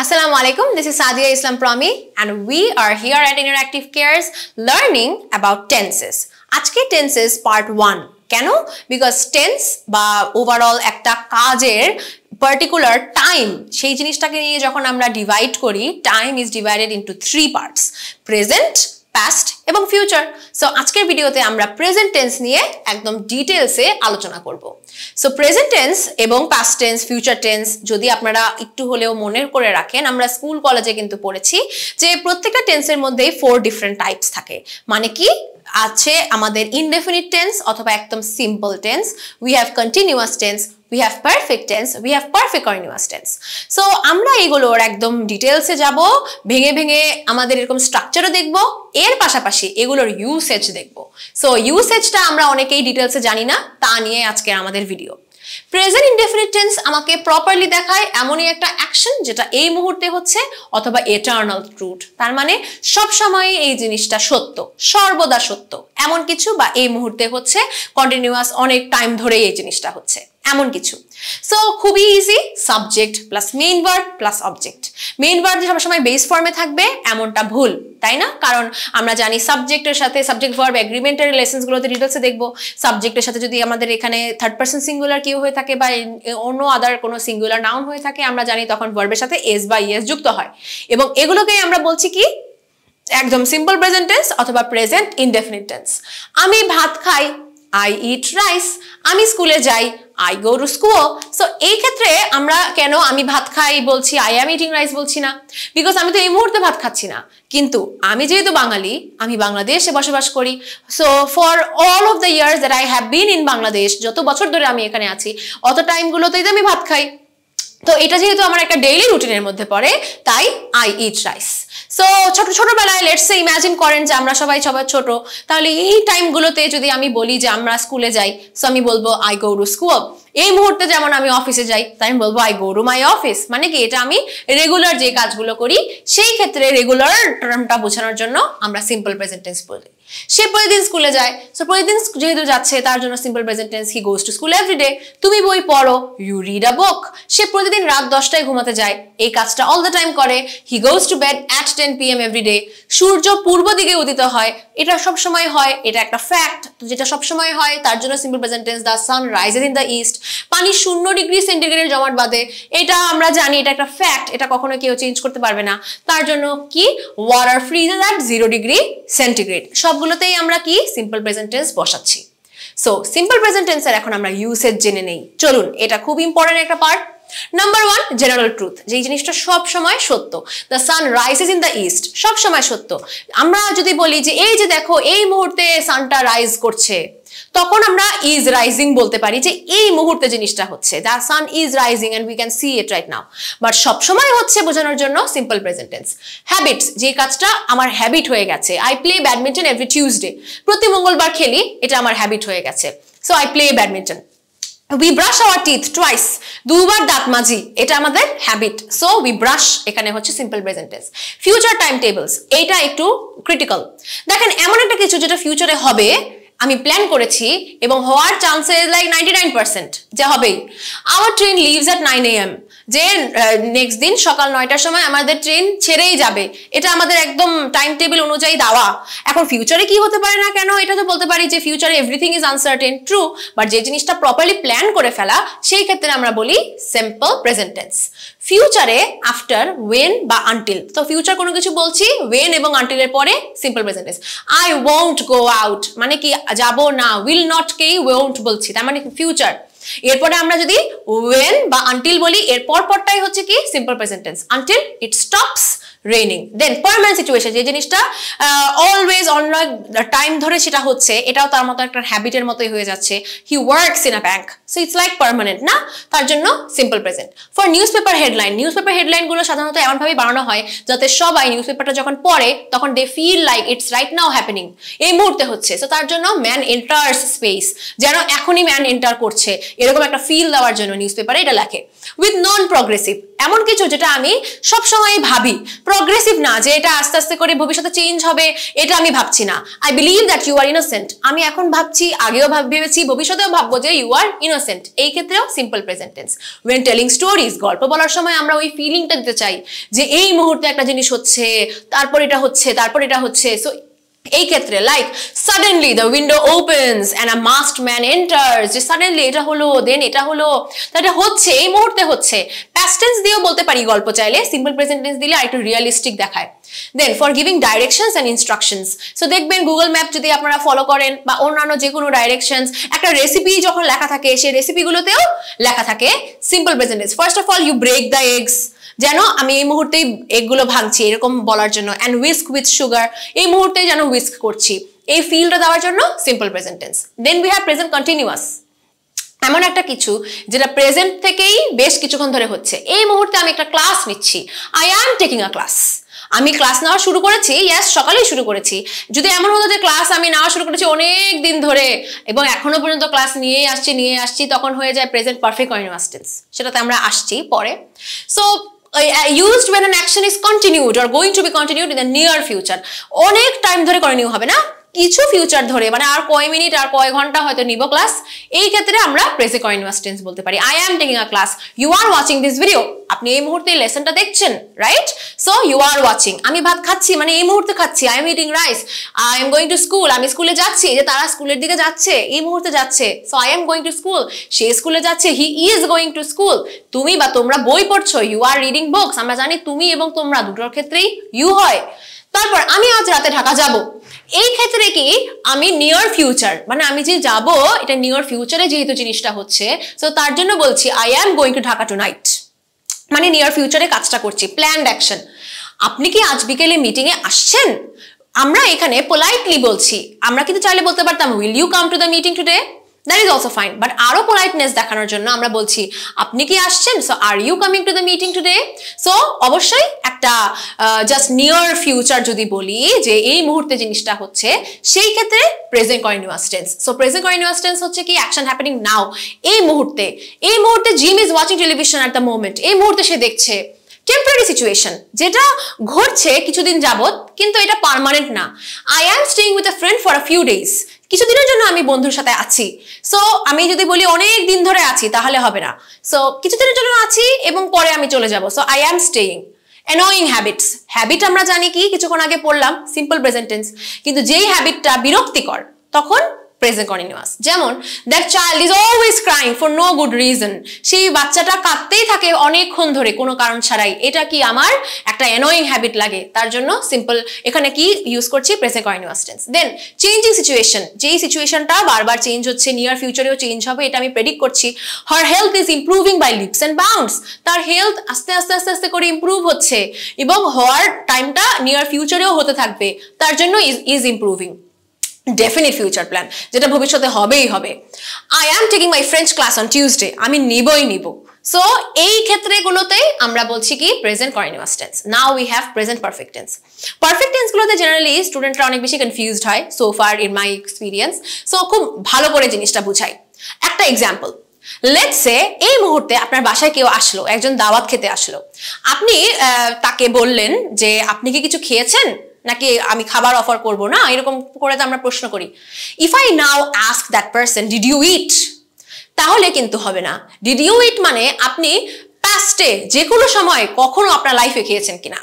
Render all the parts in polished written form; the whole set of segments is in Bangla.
Assalamu alaikum. This is Sadia Islam Prami and we are here at Interactive Cares learning about tenses. আজকে tenses part 1. কেন? Because tense বা overall একটা কাজের particular time সেই জিনিসটাকে নিয়ে যখন আমরা ডিভাইড করি, time is divided into 3 parts: present, past এবং future. সো আজকের ভিডিওতে আমরা প্রেজেন্ট টেন্স নিয়ে একদম ডিটেইলসে আলোচনা করব। সো প্রেজেন্ট টেন্স এবং পাস্ট টেন্স, ফিউচার টেন্স যদি আপনারা একটু হলেও মনে করে রাখেন, আমরা স্কুল কলেজে কিন্তু পড়েছি যে প্রত্যেকটা টেন্সের মধ্যেই 4 ডিফারেন্ট টাইপস থাকে। মানে কি আছে আমাদের ইনডেফিনিট টেন্স অথবা একদম simple tense, we have continuous tense, we have perfect tense, we have perfect continuous tense. So আমরা এগুলোর একদম ডিটেইলসে যাব, ভেঙে ভেঙে আমাদের এরকম স্ট্রাকচারও দেখব, এর পাশাপাশি এগুলোর ইউসেজ দেখব। সো ইউসেজটা আমরা অনেকেই ডিটেইলসে জানি না, তা নিয়ে আজকে আমাদের ভিডিও। প্রেজেন্ট ইনডেফিনিট টেন্স আমাকে প্রপারলি দেখায় এমনই একটা অ্যাকশন যেটা এই মুহূর্তে হচ্ছে অথবা এটার্নাল ট্রুথ, তার মানে সব সময় এই জিনিসটা সত্য, সর্বদা সত্য এমন কিছু, বা এই মুহূর্তে হচ্ছে কন্টিনিউয়াস অনেক টাইম ধরে এই জিনিসটা হচ্ছে এমন কিছু। সো খুবই easy, subject plus main verb plus object. Main verb যে সবসময় বেস ফর্মে থাকবে এমনটা ভুল, তাই না? কারণ আমরা জানি সাবজেক্টের সাথে সাবজেক্ট ভার্ব এগ্রিমেন্টের লেসেন্সগুলোতে ডিটেলসে দেখবো, সাবজেক্টের সাথে যদি আমাদের এখানে থার্ড পারসন সিঙ্গুলার কেউ হয়ে থাকে বা অন্য আদার কোনো সিঙ্গুলার নাউন হয়ে থাকে, আমরা জানি তখন ভার্বের সাথে এস বা ইএস যুক্ত হয়, এবং এগুলোকেই আমরা বলছি কি একদম সিম্পল প্রেজেন্ট টেন্স অথবা প্রেজেন্ট ইনডেফিনিট টেন্স। আমি ভাত খাই, I eat rice. আমি স্কুলে যাই, I go to school. So এই ক্ষেত্রে আমরা কেন আমি ভাত খাই বলছি, I am eating rice বলছি না? বিকজ আমি তো এই মুহূর্তে ভাত খাচ্ছি না, কিন্তু আমি যেহেতু বাঙালি, আমি বাংলাদেশে বসবাস করি, so for all of the years that I have been in Bangladesh, যত বছর ধরে আমি এখানে আছি অত টাইমগুলোতেই তো আমি ভাত খাই। তো এটা যেহেতু আমার একটা ডেইলি রুটিনের মধ্যে পড়ে, তাই I eat rice. সো ছোটবেলায় লেটস সে ইমাজিন করেন যে আমরা সবাই ছোট, তাহলে এই টাইমগুলোতে যদি আমি বলি যে আমরা স্কুলে যাই, সো আমি বলবো I go to school. এই মুহূর্তে যেমন আমি অফিসে যাই, তাই আমি বলবো I go to my office. মানে কি এটা আমি রেগুলার যে কাজগুলো করি সেই ক্ষেত্রে রেগুলার টার্মটা বোঝানোর জন্য আমরা সিম্পল প্রেজেন্ট টেন্স বলি। সে প্রতিদিন স্কুলে যায়, সো প্রতিদিন যেহেতু যাচ্ছে তার জন্য simple present tense he goes to school every day. তুমি বই পড়ো, ইউ রিড আ বুক। সে প্রতিদিন রাত 10টায় ঘুমাতে যায়, এই কাজটা অল দ্য টাইম করে, he goes to bed at 10 PM every day. সূর্য পূর্ব দিকে উদিত হয়, এটা সব সময় হয়, এটা একটা ফ্যাক্ট, যেটা সব সময় হয় তার জন্য simple present tense the sun rises in the east. পানি 0 ডিগ্রি সেন্টিগ্রেডের জমাট বাঁধে, এটা আমরা জানি, এটা একটা ফ্যাক্ট, এটা কখনো কেউ চেঞ্জ করতে পারবে না। তার জন্য কি water freezes at 0 degree centigrade. সবগুলোতেই আমরা কি সিম্পল প্রেজেন্ট টেন্স বসাচ্ছি। সো সিম্পল প্রেজেন্ট টেন্সের এখন আমরা ইউসেজ জেনে নেই, চলুন। এটা খুব ইম্পর্টেন্ট একটা পার্ট। নাম্বার 1, জেনারেল ট্রুথ, যেই জিনিসটা সব সময় সত্য। The sun rises in the east, সব সময় সত্য। আমরা যদি বলি যে এই যে দেখো এই মুহূর্তে সানটা রাইজ করছে, তখন আমরা ইজ রাইজিং বলতে পারি যে এই মুহূর্তে জিনিসটা হচ্ছে, the sun is rising and we can see it right now. But সব সময় হচ্ছে বোঝানোর জন্য সিম্পল প্রেজেন্ট টেন্স। হ্যাবিটস, যে কাজটা আমার হ্যাবিট হয়ে গেছে, I play badminton every Tuesday, প্রতি মঙ্গলবার খেলি, এটা আমার হ্যাবিট হয়ে গেছে, so I play badminton. We brush our teeth twice, দুবার দাঁত মাজি, এটা আমাদের হ্যাবিট, সো উই ব্রাশ, এখানে হচ্ছে simple present tense. Future time tables, এইটা একটু ক্রিটিক্যাল। দেখেন এমন একটা কিছু যেটা ফিউচারে হবে, আমি প্ল্যান করেছি এবং হওয়ার চান্সেস লাইক 99% যে হবেই। Our train leaves at 9 AM, যে নেক্সট দিন সকাল 9টার সময় আমাদের ট্রেন ছেড়েই যাবে, এটা আমাদের একদম টাইম টেবিল অনুযায়ী দেওয়া। এখন ফিউচারে কি হতে পারে না কেন, এটা তো বলতে পারি যে ফিউচারে everything is uncertain, true, but যে জিনিসটা প্রপারলি প্ল্যান করে ফেলা, সেই ক্ষেত্রে আমরা বলি সিম্পল প্রেজেন্ট টেন্স। ফিউচারে আফটার, ওয়েন বা আনটিল, তো ফিউচার কোনো কিছু বলছি, ওয়েন এবং আনটিলের পরে simple present tense. I won't go out, মানে কি যাব না, উইল নট কেই ওয়ন্ট বলছি, তার মানে ফিউচার। এরপরে আমরা যদি ওয়েন বা আনটিল বলি, এর পরটাই হচ্ছে কি simple present tense, until it stops raining. Then permanent situation, যে জিনিসটা অলওয়েজ অন টাইম ধরে সেটা হচ্ছে, এটাও তার মতো একটা হ্যাবিটের মতোই হয়ে যাচ্ছে, he works in a bank, so it's like permanent না, তার জন্য simple present. For newspaper headline, newspaper হেডলাইনগুলো সাধারণত এমনভাবে বানানো হয় যাতে সবাই নিউজ পেপারটা যখন পড়ে তখন they feel like it's right now happening, এই মুহূর্তে হচ্ছে, সো তার জন্য ম্যান এন্টার্স স্পেস, যেন এখনই ম্যান এন্টার করছে, এরকম একটা ফিল দেওয়ার জন্য নিউজপেপারে এটা লেখে। উইথ নন প্রগ্রেসিভ, এমন কিছু যেটা আমি সব সময় ভাবি, প্রগ্রেসিভ না যে এটা আস্তে আস্তে করে ভবিষ্যতে চেঞ্জ হবে, এটা আমি ভাবছি না। I believe that you are innocent, আমি এখন ভাবছি, আগেও ভেবেছি, ভবিষ্যতেও ভাববো যে ইউ আর ইনোসেন্ট। এই ক্ষেত্রেও simple present tense. When telling stories, গল্প বলার সময় আমরা ওই ফিলিংটা দিতে চাই যে এই মুহূর্তে একটা জিনিস হচ্ছে, তারপর এটা হচ্ছে, তারপর এটা হচ্ছে। সো এই ক্ষেত্রে like suddenly the window opens and a masked man enters, যে সাডেনলি এটা হলো, দেন এটা হলো, এটা হচ্ছে, এই মুহূর্তে হচ্ছে। পাস্ট টেন্স দিয়েও বলতে পারি গল্প চাইলে, সিম্পল প্রেজেন্ট টেন্স দিলে আরেকটু রিয়েলিস্টিক দেখায়। Then for giving directions and instructions, so দেখবেন গুগল ম্যাপ যদি আপনারা ফলো করেন বা অন্যান্য যে কোনো ডাইরেকশনস, একটা রেসিপি যখন লেখা থাকে সেই রেসিপিগুলোতেও লেখা থাকে simple present tense. First of all you break the eggs, যেন আমি এই মুহূর্তেই এগুলো ভাঙছি এরকম বলার জন্য। অ্যান্ড উইস্ক উইথ সুগার, এই মুহূর্তে যেন উইস্ক করছি, এই ফিলটা দেওয়ার জন্য simple present tense. Then we have present continuous, এমন একটা কিছু যেটা প্রেজেন্ট থেকেই বেশ কিছুক্ষণ ধরে হচ্ছে। এই মুহূর্তে আমি একটা ক্লাস নিচ্ছি, I am taking a class. আমি ক্লাস নেওয়া শুরু করেছি, ইয়েস সকালেই শুরু করেছি। যদি এমন হতো যে ক্লাস আমি নেওয়া শুরু করেছি অনেক দিন ধরে এবং এখনো পর্যন্ত ক্লাস নিয়ে আসছি, তখন হয়ে যায় প্রেজেন্ট পারফেক্ট কন্টিনিউয়াস টেন্স, সেটাতে আমরা আসছি পরে। So used when an action is continued or going to be continued in the near future, অনেক টাইম ধরে কন্টিনিউ হবে না, কিছু ফিউচার ধরে, মানে আর কয় মিনিট আর কয় ঘন্টা হয়তো নিব ক্লাস, এই ক্ষেত্রে আমরা প্রেজেন্ট কন্টিনিউয়াস টেন্স বলতে পারি। I am taking a class, you are watching this video, আপনি এই মুহূর্তে লেসনটা দেখছেন, right? So you are watching, আমি ভাত খাচ্ছি, মানে এই মুহূর্তে খাচ্ছি। I am eating rice, I am going to school, আমি স্কুলে যাচ্ছি, যে তারা স্কুলের দিকে যাচ্ছে, এই মুহূর্তে যাচ্ছে। So I am going to school, সে স্কুলে যাচ্ছে, he is going to school. তুমি বা তোমরা বই পড়ছো, ইউ আর রিডিং বুকস, আমরা জানি তুমি এবং তোমরা দুটোর ক্ষেত্রেই ইউ হয়। তারপর আমি আজ রাতে ঢাকা যাব, এই ক্ষেত্রে কি আমি নিয়ার ফিউচার, মানে আমি যে যাব এটা নিয়ার ফিউচারে যেহেতু জিনিসটা হচ্ছে, সো তার জন্য বলছি I am going to Dhaka tonight, মানে নিয়ার ফিউচারে কাজটা করছি, প্ল্যান্ড অ্যাকশন। আপনি কি আজ বিকেলে মিটিং এ আসছেন? আমরা এখানে পোলাইটলি বলছি, আমরা কিন্তু চাইলে বলতে পারতাম will you come to the meeting today, that is also fine, but আরো পোলাইটনেস দেখানোর জন্য আমরা বলছি আপনি কি আসছেন, so are you coming to the meeting today. So অবশ্যই একটা জাস্ট নিয়ার ফিউচার যদি বলি যে এই মুহূর্তে জিনিসটা হচ্ছে, সেই ক্ষেত্রে present continuous tense. So present continuous tense হচ্ছে কি অ্যাকশন হ্যাপেনিং নাও, এই মুহূর্তে gym is watching television at the moment, এই মুহূর্তে সে দেখছে। টেম্পোরারি সিচুয়েশন, যেটা ঘটছে কিছুদিন যাবত কিন্তু এটা পার্মানেন্ট না। I am staying with a friend for a few days, কিছুদিনের জন্য আমি বন্ধুর সাথে আছি। সো আমি যদি বলি অনেক দিন ধরে আছি তাহলে হবে না, সো কিছুদিনের জন্য আছি এবং পরে আমি চলে যাব। So I am staying. Annoying habits, habit আমরা জানি কি, কিছুক্ষণ আগে পড়লাম সিম্পল প্রেজেন্ট টেন্স, কিন্তু যেই হ্যাবিটটা বিরক্তিকর তখন প্রেজেন্ট কন্টিনিউয়াস। যেমন that child is always crying for no good reason, সেই বাচ্চাটা কাঁদতেই থাকে অনেকক্ষণ ধরে কোনো কারণ ছাড়াই, এটা কি আমার একটা অ্যানোয়িং হ্যাবিট লাগে, তার জন্য সিম্পল এখানে কি ইউজ করছি প্রেজেন্ট কন্টিনিউয়াস টেন্স। দেন চেঞ্জিং সিচুয়েশন, যেই সিচুয়েশনটা বারবার চেঞ্জ হচ্ছে, নিয়ার ফিউচারেও চেঞ্জ হবে, এটা আমি প্রেডিক্ট করছি। Her health is improving by leaps and bounds, তার হেলথ আস্তে আস্তে আস্তে আস্তে করে ইমপ্রুভ হচ্ছে এবং হওয়ার টাইমটা নিয়ার ফিউচারেও হতে থাকবে, তার জন্য is improving. Definite future plan, যেটা ভবিষ্যতে হবেই হবে। I am taking my French class on Tuesday, আমি নিব। সো এই ক্ষেত্রেগুলোতেই আমরা বলছি কি present continuous tense. Now we have present perfect tense. Perfect টেন্সগুলোতে জেনারেলি স্টুডেন্টরা অনেক বেশি কনফিউজড হয়, so far in my experience. So খুব ভালো করে জিনিসটা বুঝাই। একটা এক্সাম্পল, লেটস সে এই মুহূর্তে আপনার বাসায় কেউ আসলো, একজন দাওয়াত খেতে আসলো, আপনি তাকে বললেন যে আপনি কি কিছু খেয়েছেন নাকি আমি খাবার অফার করব না, এরকম করে তো আমরা প্রশ্ন করি। If I now ask that person did you eat, তাহলে কিন্তু হবে না। ডিড ইউ ইট মানে আপনি পাস্টে যে কোনো সময় কখনো আপনার লাইফে খেয়েছেন কিনা,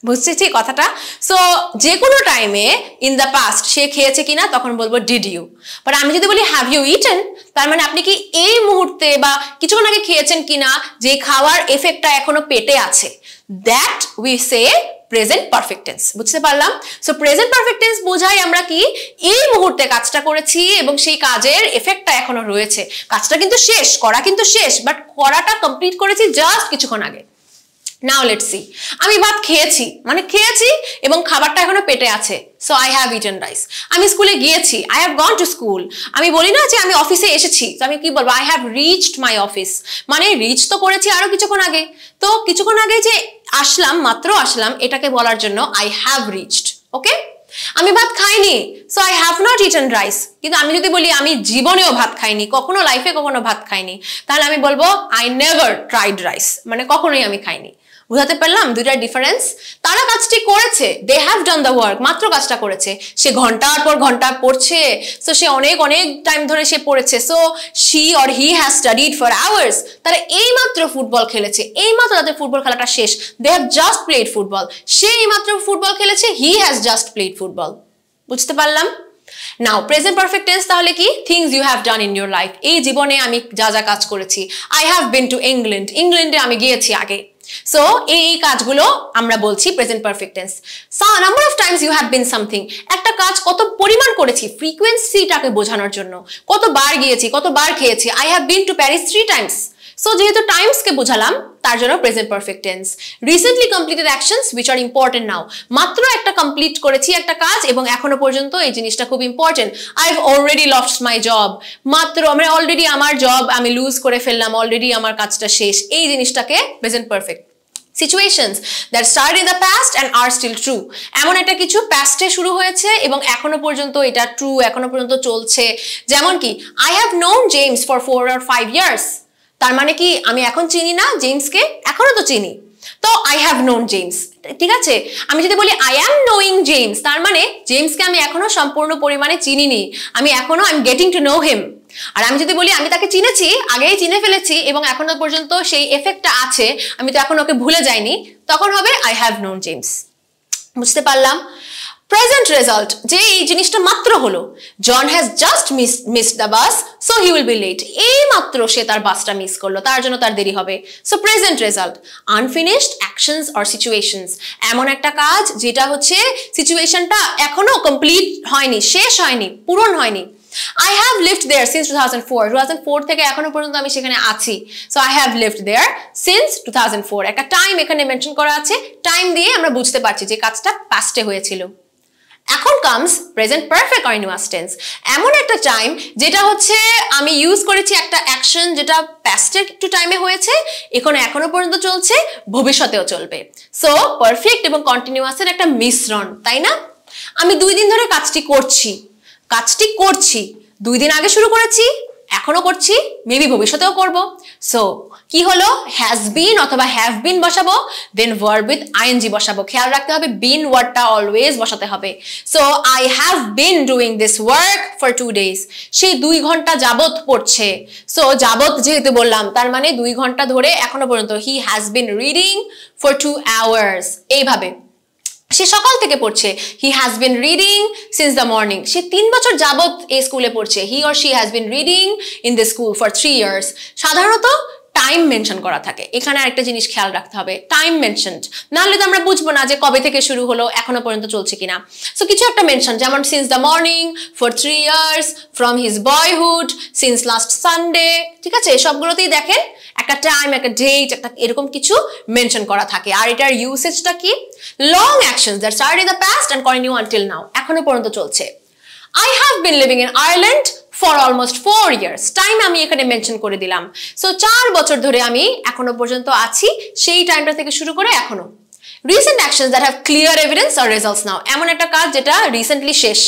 বুঝছি কথাটা? সো যে কোনো টাইমে ইন দ্য পাস্ট সে খেয়েছে কিনা তখন বলবো ডিড ইউ। বাট আমি যদি বলি হ্যাভ ইউ ইটেন, তার মানে আপনি কি এই মুহূর্তে বা কিছুক্ষণ আগে খেয়েছেন কিনা, যে খাওয়ার এফেক্টটা এখনো পেটে আছে, that we say present perfect tense. বুঝতে পারলাম? সো প্রেজেন্ট পারফেক্ট টেন্স বোঝাই আমরা কি এই মুহূর্তে কাজটা করেছি এবং সেই কাজের এফেক্টটা এখনো রয়েছে, কাজটা কিন্তু শেষ, করা কিন্তু শেষ, বাট করাটা কমপ্লিট করেছি জাস্ট কিছুক্ষণ আগে। নাও লেটস সি, আমি ভাত খেয়েছি, মানে খেয়েছি এবং খাবারটা এখনো পেটে আছে, so I have eaten rice. আমি স্কুলে গিয়েছি, I have gone to school. আমি বলি না যে আমি অফিসে এসেছি, তো আমি কি বলবো I have reached my office, মানে রিচ তো করেছি আরো কিছুক্ষণ আগে, তো কিছুক্ষণ আগে যে আসলাম, মাত্র আসলাম, এটাকে বলার জন্য আই হ্যাভ রিচড। ওকে, আমি ভাত খাইনি, so I have not eaten rice. কিন্তু আমি যদি বলি আমি জীবনেও ভাত খাইনি, কখনো লাইফে কখনো ভাত খাইনি, তাহলে আমি বলবো আই নেভার ট্রাইড রাইস, মানে কখনোই আমি খাইনি। বুঝাতে পারলাম দুইটার ডিফারেন্স? তারা কাজটি করেছে, they have done the work, মাত্র কাজটা করেছে। সে ঘন্টার পর ঘন্টা পড়ছে, সো সে অনেক অনেক টাইম ধরে সে পড়েছে, so she or he has studied for hours. তারা এইমাত্র ফুটবল খেলেছে, এইমাত্র তাদের ফুটবল খেলাটা শেষ, they have just played football. সে এইমাত্র ফুটবল খেলেছে, he has just played football. বুঝতে পারলাম? নাও প্রেজেন্ট পারফেক্ট টেন্স তাহলে কি? Things you have done in your life. এই জীবনে আমি যা যা কাজ করেছি। I have been to England, ইংল্যান্ডে আমি গিয়েছি আগে। সো এই কাজগুলো আমরা বলছি present perfect tense. Number of times you have been something, একটা কাজ কত পরিমাণ করেছি, ফ্রিকোয়েন্সিটাকে বোঝানোর জন্য। কতবার গিয়েছি, কতবার খেয়েছি। I have been to Paris 3 times। So যেহেতু টাইমসকে বোঝালাম, তার জন্য present perfect tense. Recently completed actions which are important now, মাত্র একটা কমপ্লিট করেছি একটা কাজ এবং এখনো পর্যন্ত এই জিনিসটা খুব important. I have already lost my job, মাত্র আমরা অলরেডি আমার জব আমি লুজ করে ফেললাম, অলরেডি আমার কাজটা শেষ, এই জিনিসটাকে present perfect. Situations that started in the past and are still true, এমন একটা কিছু পাস্টে শুরু হয়েছে এবং এখনো পর্যন্ত এটা ট্রু, এখনো পর্যন্ত চলছে। যেমন কি I have known James for 4 or 5 years, তার মানে কি আমি এখন চিনি না জেমসকে? এখনো তো চিনি, তো I have known James। ঠিক আছে, আমি যদি বলি I am knowing James, তার মানে জেমসকে আমি এখনো সম্পূর্ণ পরিমাণে চিনিনি, আমি এখনো I'm getting to know him। আর আমি যদি বলি আমি তাকে চিনেছি, আগেই চিনে ফেলেছি এবং এখনো পর্যন্ত সেই এফেক্টটা আছে, আমি তো এখন ওকে ভুলে যাইনি, তখন হবে I have known James। বুঝতে পারলাম? প্রেজেন্ট রেজাল্ট, যে এই জিনিসটা মাত্র হলো, John has just missed the bus so he will be late, এই মাত্র সে তার বাসটা মিস করলো, তার জন্য তার দেরি হবে। So present result. Unfinished actions or situations, এমন একটা কাজ যেটা হচ্ছে সিচুয়েশনটা এখনো কমপ্লিট হয়নি, শেষ হয়নি, পূরণ হয়নি। I have lived there since 2004, 2004 থেকে এখনো পর্যন্ত আমি সেখানে আছি। So I have lived there since 2004, একটা টাইম এখানে মেনশন করা আছে, টাইম দিয়ে আমরা বুঝতে পারছি যে কাজটা পাস্টে হয়েছিল। এখন comes present perfect continuous tense, এমন একটা টাইম যেটা হচ্ছে আমি ইউজ করেছি একটা অ্যাকশন যেটা পাস্টের একটু টাইমে হয়েছে, এখনো পর্যন্ত চলছে, ভবিষ্যতেও চলবে। সো পারফেক্ট এবং কন্টিনিউয়াসের একটা মিশ্রণ, তাই না? আমি 2 দিন ধরে কাজটি করছি 2 দিন আগে শুরু করেছি, এখনো করছি, মেবি ভবিষ্যতেও করব। সো কি হলো? হ্যাজ বিন অথবা হ্যাভ বিন বসাবো, দেন ভার্ব উইথ আইএনজি বসাবো। খেয়াল রাখতে হবে বিন ওয়ার্ডটা অলওয়েজ বসাতে হবে। So I have been doing this work for 2 days, সে 2 ঘন্টা যাবত পড়ছে। সো যাবত যেহেতু বললাম, তার মানে 2 ঘন্টা ধরে এখনো পর্যন্ত। He has been reading for 2 hours, এইভাবে সে সকাল থেকে পড়ছে। He has been reading since the morning, সে 3 বছর যাবত এই স্কুলে পড়ছে। He or she has been reading in the school for 3 years। সাধারণত টাইম মেনশন করা থাকে, এখানে আরেকটা জিনিস খেয়াল রাখতে হবে, টাইম মেনশনড, নাহলে তো আমরা বুঝবো না যে কবে থেকে শুরু হলো, এখনো পর্যন্ত চলছে কিনা। সো কিছু একটা মেনশন, যেমন since the morning, for 3 years, from his boyhood, since last Sunday. ঠিক আছে, সবগুলোতেই দেখেন একটা টাইম, একটা ডেট, একটা এরকম কিছু মেনশন করা থাকে। আর এটার ইউসেজটা কি? Long actions that started in the past and continue until now, এখনো পর্যন্ত চলছে। I have been living in Ireland for almost 4 years, time আমি এখানে মেনশন করে দিলাম। সো 4 বছর ধরে আমি এখনো পর্যন্ত আছি, সেই টাইমটা থেকে শুরু করে এখনো। Recent actions that have clear evidence or results now, এমন একটা কাজ যেটা রিসেন্টলি শেষ,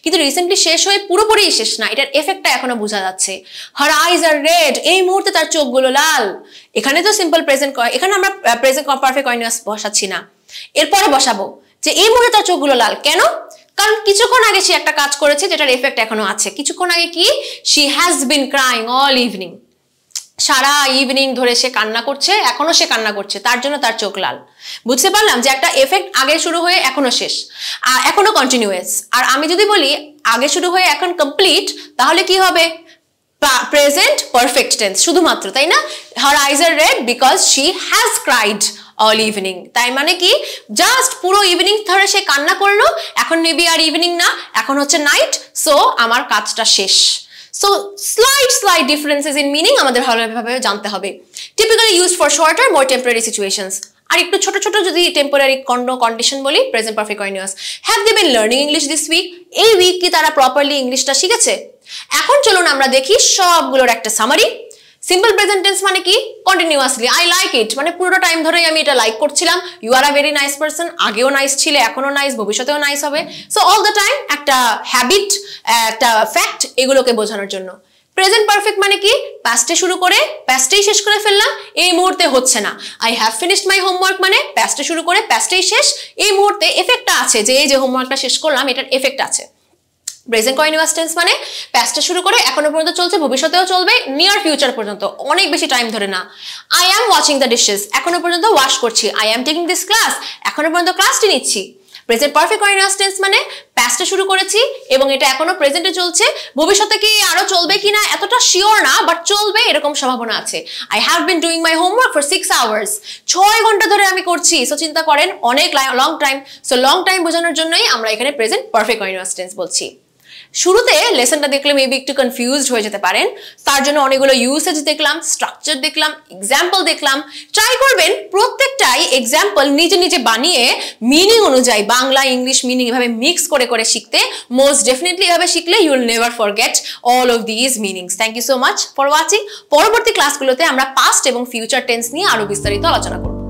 কিন্তু রিসেন্টলি শেষ হয়ে পুরোপুরি শেষ না, এটার এফেক্টটা এখনো বোঝা যাচ্ছে। হার আইজ আর রেড, এই মুহূর্তে তার চোখগুলো লাল। এখানে তো সিম্পল প্রেজেন্ট, এখানে আমরা প্রেজেন্ট পারফেক্ট কন্টিনিউয়াস বসাচ্ছি না, এরপরে বসাবো যে এই মুহূর্তে তার চোখগুলো লাল কেন? কারণ কিছুক্ষণ আগে সে একটা কাজ করেছে যেটার এফেক্ট এখনো আছে। কিছুক্ষণ আগে কি? She has been crying all evening, সারা ইভিনিং ধরে সে কান্না করছে, এখনো সে কান্না করছে, তার জন্য তার চোখ লাল। বুঝতে পারলাম যে একটা এফেক্ট আগে শুরু হয়ে এখনো শেষ, এখনো কন্টিনিউয়াস। আর আমি যদি বলি আগে শুরু হয়ে এখন কমপ্লিট, তাহলে কি হবে? প্রেজেন্ট পারফেক্ট টেন্স শুধুমাত্র, তাই না? Her eyes are red because she has cried all evening, তাই মানে কি জাস্ট পুরো ইভিনিং ধরে সে কান্না করলো, এখন মেবি আর ইভিনিং না, এখন হচ্ছে নাইট, সো আমার কাজটা শেষ। So slight differences in meaning আমাদের ভালোভাবে জানতে হবে। Typically used for shorter, more temporary situations. আর একটু ছোট ছোট যদি টেম্পোরারি কন্ডিশন বলি, present perfect continuous. Have they been learning English this week, এই উইক কি তারা প্রপারলি ইংলিশটা শিখেছে? এখন চলুন আমরা দেখি সবগুলোর একটা সামারি। সিম্পল প্রেজেন্ট টেন্স মানে কি কন্টিনিউয়াসলি আই লাইক ইট মানে পুরো টাইম ধরেই আমি এটা লাইক করছিলাম you are a very nice person আগেও নাইস ছিলে এখনো নাইস ভবিষ্যতেও নাইস হবে সো অল দ্য টাইম একটা হ্যাবিট একটা ফ্যাক্ট এগুলোকে বোঝানোর জন্য প্রেজেন্ট পারফেক্ট মানে কি পাস্টে শুরু করে পাস্টেই শেষ করে ফেললাম এই মুহূর্তে হচ্ছে না I have finished my homework মানে পাস্টে শুরু করে পাস্টেই শেষ এই মুহূর্তে এফেক্টটা আছে যে এই যে হোমওয়ার্কটা শেষ করলাম এটার এফেক্ট আছে প্রেজেন্ট কন্টিনিউয়াস টেন্স মানে পাস্টে শুরু করে এখনো পর্যন্ত চলছে ভবিষ্যতেও চলবে নিয়ার ফিউচার পর্যন্ত অনেক বেশি টাইম ধরে না I am watching the dishes এখনো পর্যন্ত ওয়াশ করছি I am taking this class এখনো পর্যন্ত ক্লাসটি নিচ্ছি প্রেজেন্ট পারফেক্ট কন্টিনিউয়াস টেন্স মানে পাস্টে শুরু করেছি এবং এটা এখনো প্রেজেন্টে চলছে ভবিষ্যতে কি আরো চলবে কিনা এতটা শিওর না বাট চলবে এরকম সম্ভাবনা আছে I have been doing my homework for 6 hours 6 ঘন্টা ধরে আমি করছি সো চিন্তা করেন অনেক long time so long time বোঝানোর জন্যই আমরা এখানে প্রেজেন্ট পারফেক্ট কন্টিনিউয়াস টেন্স বলছি শুরুতে লেসনটা দেখলে মেবি একটু কনফিউজড হয়ে যেতে পারেন তার জন্য অনেকগুলো ইউসেজ দেখলাম স্ট্রাকচার দেখলাম এক্সাম্পল দেখলাম ট্রাই করবেন প্রত্যেকটাই এক্সাম্পল নিজে নিজে বানিয়ে মিনিং অনুযায়ী বাংলা ইংলিশ মিনিং এভাবে মিক্স করে করে শিখতে মোস্ট ডেফিনেটলি এভাবে শিখলে you will never forget all of this meanings thank you so much for watching পরবর্তী ক্লাসগুলোতে আমরা পাস্ট এবং ফিউচার টেন্স নিয়ে আরো বিস্তারিত আলোচনা করব